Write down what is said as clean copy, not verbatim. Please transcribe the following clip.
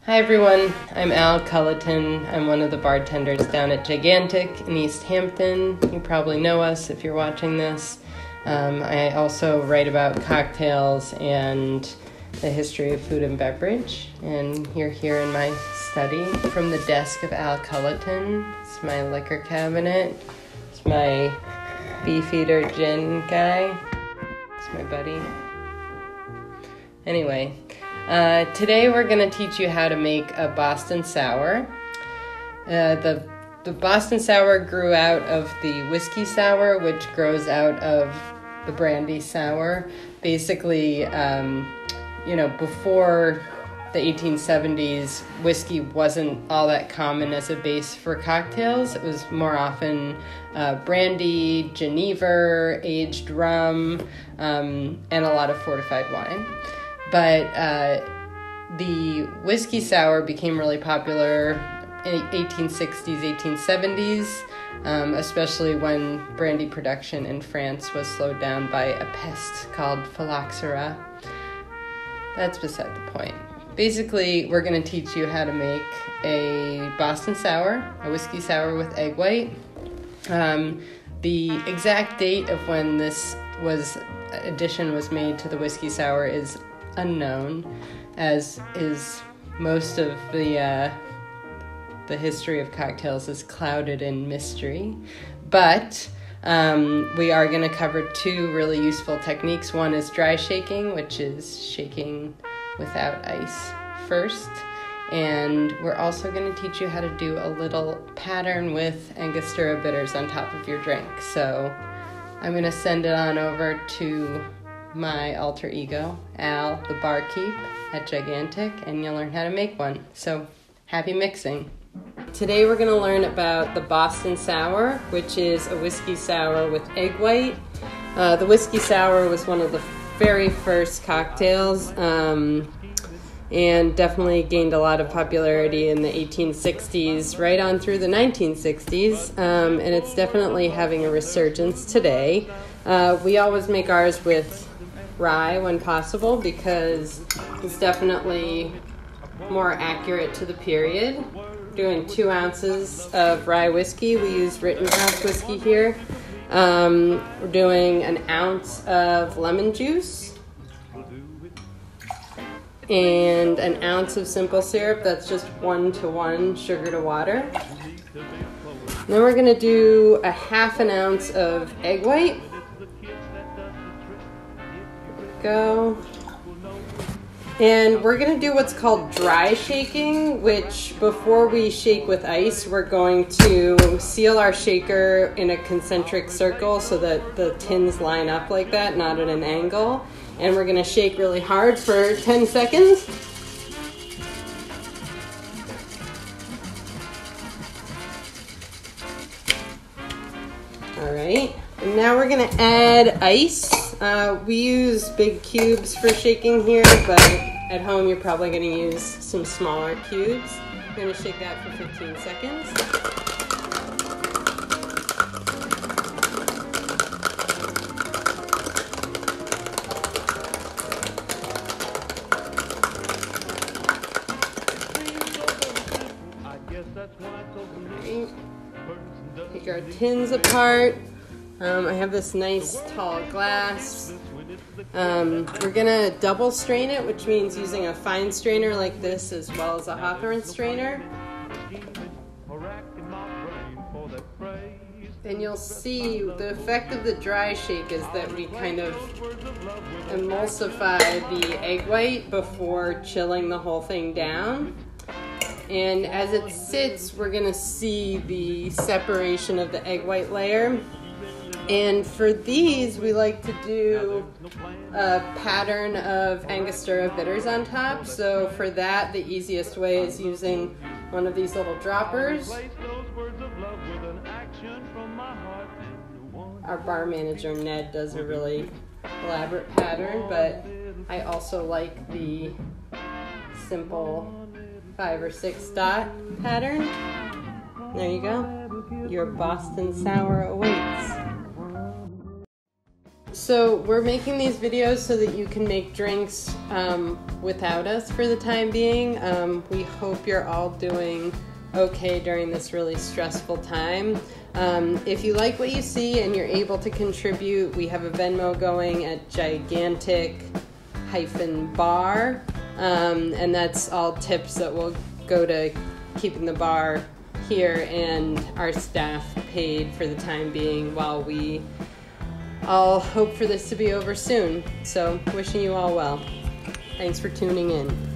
Hi everyone, I'm Al Culleton. I'm one of the bartenders down at Gigantic in East Hampton. You probably know us if you're watching this. I also write about cocktails and the history of food and beverage. And you're here in my study from the desk of Al Culleton. It's my liquor cabinet. It's my Beefeater gin guy. It's my buddy. Anyway. Today we're going to teach you how to make a Boston Sour. The Boston Sour grew out of the whiskey sour, which grows out of the brandy sour. Basically, before the 1870s, whiskey wasn't all that common as a base for cocktails. It was more often brandy, Genever, aged rum, and a lot of fortified wine. But the whiskey sour became really popular in 1860s, 1870s, especially when brandy production in France was slowed down by a pest called phylloxera. That's beside the point. Basically, we're going to teach you how to make a Boston Sour, a whiskey sour with egg white. The exact date of when this addition was made to the whiskey sour is unknown, as is most of the history of cocktails is clouded in mystery. But we are going to cover two really useful techniques. One is dry shaking, which is shaking without ice first. And we're also going to teach you how to do a little pattern with Angostura bitters on top of your drink. So I'm going to send it on over to my alter ego, Al, the barkeep at Gigantic, and you'll learn how to make one. So, happy mixing. Today we're going to learn about the Boston Sour, which is a whiskey sour with egg white. The whiskey sour was one of the very first cocktails, and definitely gained a lot of popularity in the 1860s, right on through the 1960s, and it's definitely having a resurgence today. We always make ours with rye when possible because it's definitely more accurate to the period. We're doing 2 ounces of rye whiskey. We use Rittenhouse whiskey here. We're doing 1 ounce of lemon juice and 1 ounce of simple syrup. That's just 1-to-1 sugar to water. Then we're going to do 1/2 ounce of egg white. Go. And we're going to do what's called dry shaking, which before we shake with ice, we're going to seal our shaker in a concentric circle so that the tins line up like that, not at an angle. And we're going to shake really hard for 10 seconds. All right. And now we're going to add ice. We use big cubes for shaking here, but at home you're probably going to use some smaller cubes. I'm going to shake that for 15 seconds. Right. Take our tins apart. I have this nice tall glass. We're gonna double strain it, which means using a fine strainer like this as well as a Hawthorne strainer. And you'll see the effect of the dry shake is that we kind of emulsify the egg white before chilling the whole thing down. And as it sits, we're gonna see the separation of the egg white layer. And for these, we like to do a pattern of Angostura bitters on top. So for that, the easiest way is using one of these little droppers. Our bar manager, Ned, does a really elaborate pattern, but I also like the simple 5 or 6 dot pattern. There you go. Your Boston Sour awaits. So we're making these videos so that you can make drinks without us for the time being. We hope you're all doing okay during this really stressful time. If you like what you see and you're able to contribute, we have a Venmo going at gigantic-bar, and that's all tips that will go to keeping the bar here and our staff paid for the time being while we all hope for this to be over soon. So wishing you all well. Thanks for tuning in.